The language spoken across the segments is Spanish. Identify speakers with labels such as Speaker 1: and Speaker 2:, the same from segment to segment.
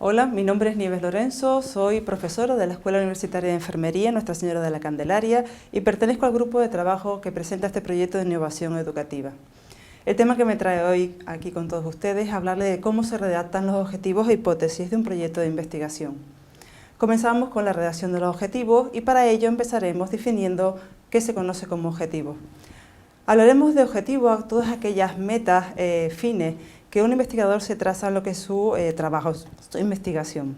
Speaker 1: Hola, mi nombre es Nieves Lorenzo, soy profesora de la Escuela Universitaria de Enfermería Nuestra Señora de la Candelaria y pertenezco al grupo de trabajo que presenta este proyecto de innovación educativa. El tema que me trae hoy aquí con todos ustedes es hablarles de cómo se redactan los objetivos e hipótesis de un proyecto de investigación. Comenzamos con la redacción de los objetivos y para ello empezaremos definiendo qué se conoce como objetivo. Hablaremos de objetivos a todas aquellas metas, fines, que un investigador se traza en lo que es su trabajo, su investigación.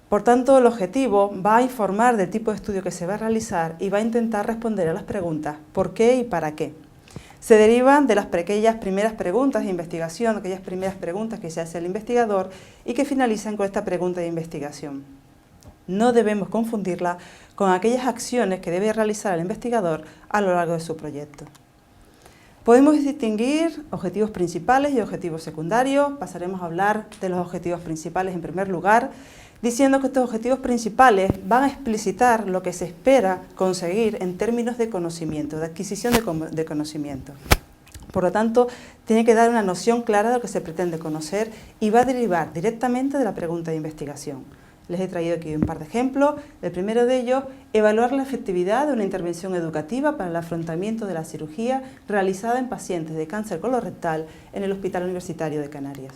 Speaker 1: Por tanto, el objetivo va a informar del tipo de estudio que se va a realizar y va a intentar responder a las preguntas ¿por qué y para qué? Se derivan de aquellas primeras preguntas de investigación, aquellas primeras preguntas que se hace el investigador y que finalizan con esta pregunta de investigación. No debemos confundirla con aquellas acciones que debe realizar el investigador a lo largo de su proyecto. Podemos distinguir objetivos principales y objetivos secundarios. Pasaremos a hablar de los objetivos principales en primer lugar, diciendo que estos objetivos principales van a explicitar lo que se espera conseguir en términos de conocimiento, de adquisición de conocimiento. Por lo tanto, tiene que dar una noción clara de lo que se pretende conocer y va a derivar directamente de la pregunta de investigación. Les he traído aquí un par de ejemplos. El primero de ellos, evaluar la efectividad de una intervención educativa para el afrontamiento de la cirugía realizada en pacientes de cáncer colorectal en el Hospital Universitario de Canarias.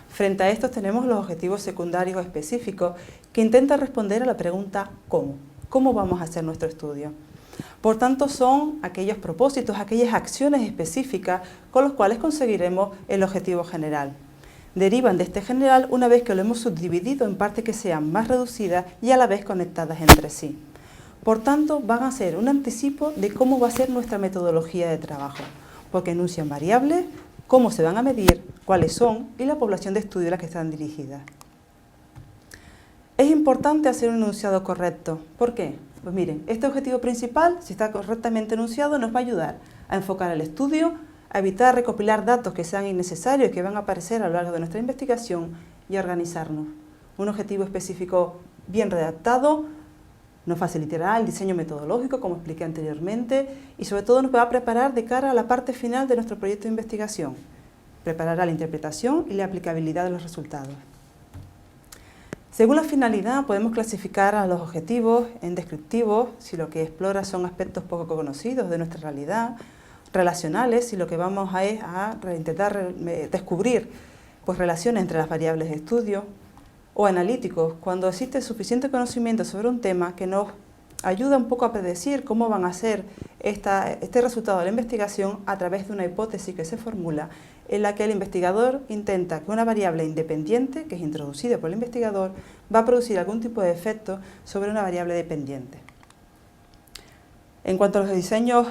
Speaker 1: Frente a estos tenemos los objetivos secundarios específicos que intentan responder a la pregunta ¿cómo? ¿Cómo vamos a hacer nuestro estudio? Por tanto, son aquellos propósitos, aquellas acciones específicas con los cuales conseguiremos el objetivo general. Derivan de este general una vez que lo hemos subdividido en partes que sean más reducidas y a la vez conectadas entre sí. Por tanto, van a ser un anticipo de cómo va a ser nuestra metodología de trabajo, porque enuncian variables, cómo se van a medir, cuáles son y la población de estudio a la que están dirigidas. Es importante hacer un enunciado correcto. ¿Por qué? Pues miren, este objetivo principal, si está correctamente enunciado, nos va a ayudar a enfocar el estudio, a evitar recopilar datos que sean innecesarios y que van a aparecer a lo largo de nuestra investigación y a organizarnos. Un objetivo específico bien redactado nos facilitará el diseño metodológico, como expliqué anteriormente, y sobre todo nos va a preparar de cara a la parte final de nuestro proyecto de investigación. Preparará la interpretación y la aplicabilidad de los resultados. Según la finalidad, podemos clasificar a los objetivos en descriptivos, si lo que explora son aspectos poco conocidos de nuestra realidad, relacionales, si lo que vamos a es a intentar descubrir relaciones entre las variables de estudio, o analíticos, cuando existe suficiente conocimiento sobre un tema que nos ayuda un poco a predecir cómo van a ser este resultado de la investigación a través de una hipótesis que se formula en la que el investigador intenta que una variable independiente, que es introducida por el investigador, va a producir algún tipo de efecto sobre una variable dependiente. En cuanto a los diseños,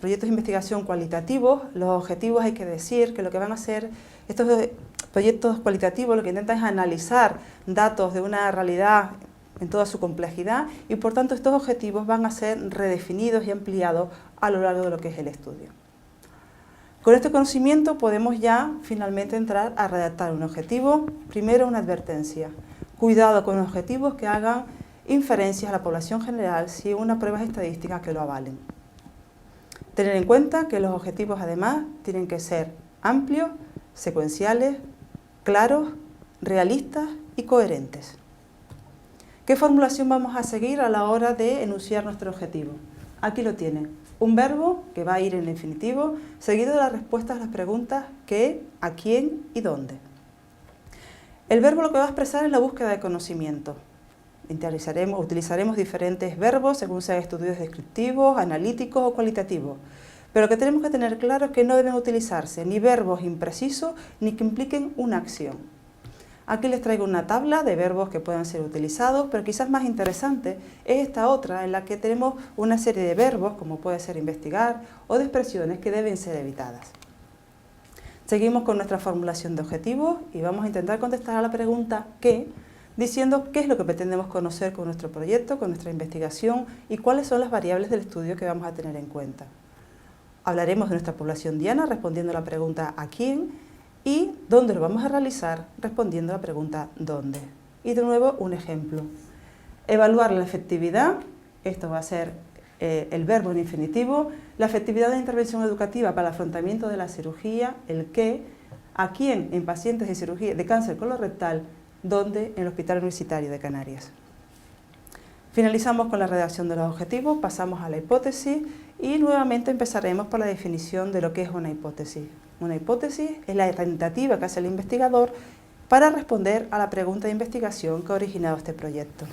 Speaker 1: proyectos de investigación cualitativos, los objetivos hay que decir que lo que van a hacer estos proyectos cualitativos lo que intentan es analizar datos de una realidad en toda su complejidad y por tanto estos objetivos van a ser redefinidos y ampliados a lo largo de lo que es el estudio. Con este conocimiento podemos ya finalmente entrar a redactar un objetivo. Primero, una advertencia. Cuidado con objetivos que hagan inferencias a la población general sin unas pruebas estadísticas que lo avalen. Tener en cuenta que los objetivos además tienen que ser amplios, secuenciales, claros, realistas y coherentes. ¿Qué formulación vamos a seguir a la hora de enunciar nuestro objetivo? Aquí lo tienen. Un verbo que va a ir en infinitivo, seguido de las respuestas a las preguntas ¿qué?, ¿a quién? Y ¿dónde? El verbo lo que va a expresar es la búsqueda de conocimiento. Utilizaremos diferentes verbos según sean estudios descriptivos, analíticos o cualitativos. Pero lo que tenemos que tener claro es que no deben utilizarse ni verbos imprecisos ni que impliquen una acción. Aquí les traigo una tabla de verbos que puedan ser utilizados, pero quizás más interesante es esta otra en la que tenemos una serie de verbos, como puede ser investigar, o de expresiones que deben ser evitadas. Seguimos con nuestra formulación de objetivos y vamos a intentar contestar a la pregunta ¿qué?, diciendo qué es lo que pretendemos conocer con nuestro proyecto, con nuestra investigación y cuáles son las variables del estudio que vamos a tener en cuenta. Hablaremos de nuestra población diana respondiendo a la pregunta ¿a quién? Y dónde lo vamos a realizar respondiendo a la pregunta ¿dónde? Y de nuevo un ejemplo. Evaluar la efectividad, esto va a ser el verbo en infinitivo, la efectividad de la intervención educativa para el afrontamiento de la cirugía, el qué, ¿A quién? En pacientes de cirugía de cáncer colorectal, ¿dónde? En el Hospital Universitario de Canarias. Finalizamos con la redacción de los objetivos, pasamos a la hipótesis y nuevamente empezaremos por la definición de lo que es una hipótesis. Una hipótesis es la tentativa que hace el investigador para responder a la pregunta de investigación que ha originado este proyecto.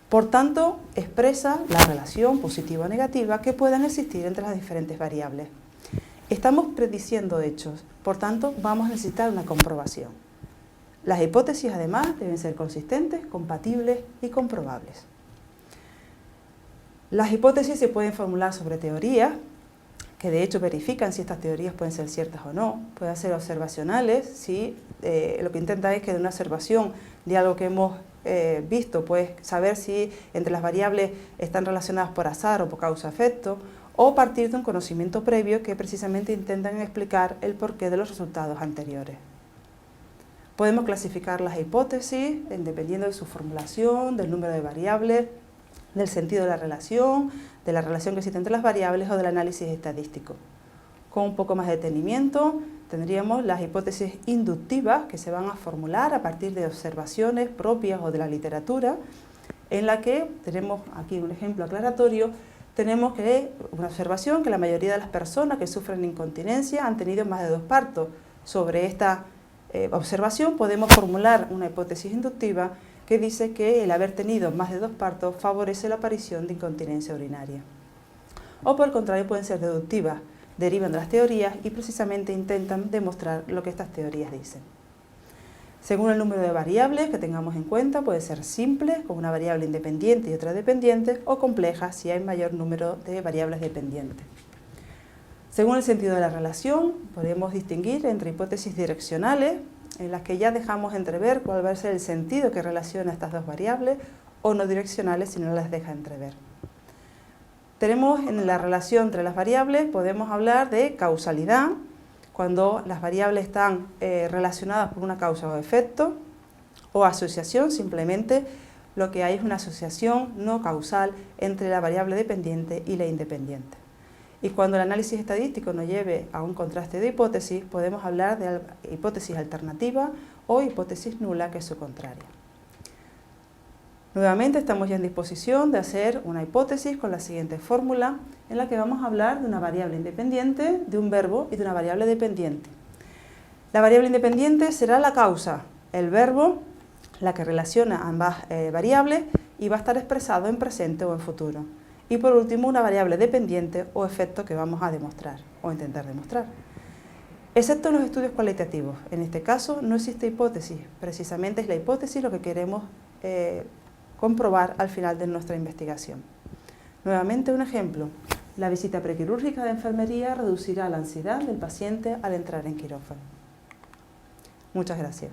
Speaker 1: Por tanto, expresa la relación positiva o negativa que puedan existir entre las diferentes variables. Estamos prediciendo hechos, por tanto, vamos a necesitar una comprobación. Las hipótesis, además, deben ser consistentes, compatibles y comprobables. Las hipótesis se pueden formular sobre teorías, que de hecho verifican si estas teorías pueden ser ciertas o no. Pueden ser observacionales, si lo que intenta es que de una observación de algo que hemos visto, pues saber si entre las variables están relacionadas por azar o por causa-efecto, o partir de un conocimiento previo que precisamente intentan explicar el porqué de los resultados anteriores. Podemos clasificar las hipótesis dependiendo de su formulación, del número de variables, del sentido de la relación que existe entre las variables o del análisis estadístico. Con un poco más de detenimiento tendríamos las hipótesis inductivas que se van a formular a partir de observaciones propias o de la literatura, en la que tenemos aquí un ejemplo aclaratorio. Tenemos una observación que la mayoría de las personas que sufren incontinencia han tenido más de 2 partos. Sobre esta observación podemos formular una hipótesis inductiva que dice que el haber tenido más de 2 partos favorece la aparición de incontinencia urinaria. O por el contrario pueden ser deductivas, derivan de las teorías y precisamente intentan demostrar lo que estas teorías dicen. Según el número de variables que tengamos en cuenta, puede ser simple, con una variable independiente y otra dependiente, o compleja si hay mayor número de variables dependientes. Según el sentido de la relación, podemos distinguir entre hipótesis direccionales, en las que ya dejamos entrever cuál va a ser el sentido que relaciona estas 2 variables, o no direccionales si no las deja entrever. Tenemos en la relación entre las variables, podemos hablar de causalidad, cuando las variables están relacionadas por una causa o efecto, o asociación, simplemente lo que hay es una asociación no causal entre la variable dependiente y la independiente. Y cuando el análisis estadístico nos lleve a un contraste de hipótesis, podemos hablar de hipótesis alternativa o hipótesis nula, que es su contraria. Nuevamente estamos ya en disposición de hacer una hipótesis con la siguiente fórmula, en la que vamos a hablar de una variable independiente, de un verbo y de una variable dependiente. La variable independiente será la causa, el verbo, la que relaciona ambas variables, y va a estar expresado en presente o en futuro. Y por último, una variable dependiente o efecto que vamos a demostrar o intentar demostrar. Excepto en los estudios cualitativos. En este caso no existe hipótesis, precisamente es la hipótesis lo que queremos comprobar al final de nuestra investigación. Nuevamente un ejemplo. La visita prequirúrgica de enfermería reducirá la ansiedad del paciente al entrar en quirófano. Muchas gracias.